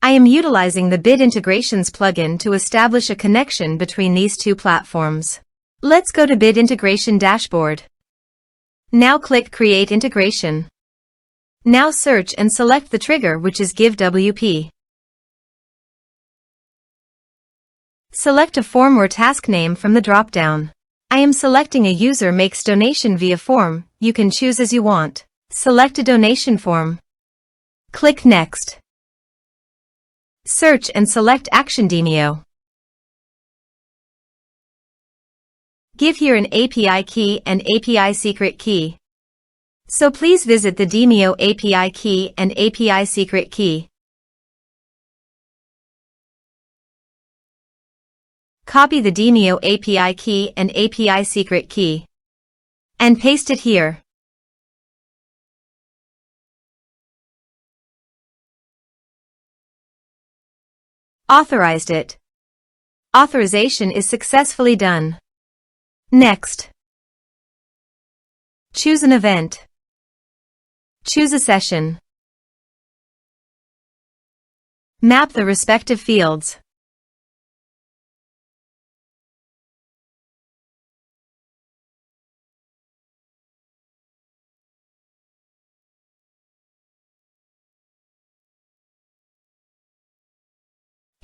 I am utilizing the Bit Integrations plugin to establish a connection between these two platforms. Let's go to Bit Integration Dashboard. Now click Create Integration. Now search and select the trigger, which is GiveWP. Select a form or task name from the drop-down. I am selecting a user makes donation via form. You can choose as you want. Select a donation form. Click Next. Search and select Action Demio. Give here an API key and API secret key. So please visit the Demio API key and API secret key. Copy the Demio API key and API secret key and paste it here. Authorized it. Authorization is successfully done. Next. Choose an event. Choose a session. Map the respective fields.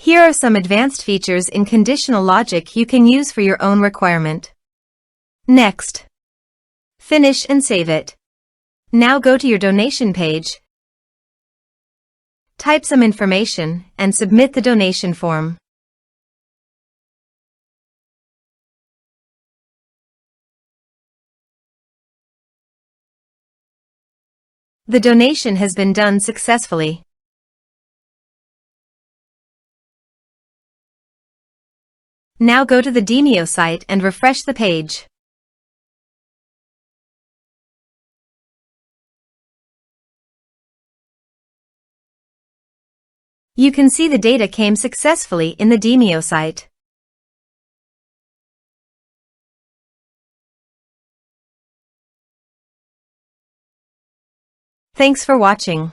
Here are some advanced features in conditional logic you can use for your own requirement. Next. Finish and save it. Now go to your donation page. Type some information and submit the donation form. The donation has been done successfully. Now go to the Demio site and refresh the page. You can see the data came successfully in the Demio site. Thanks for watching.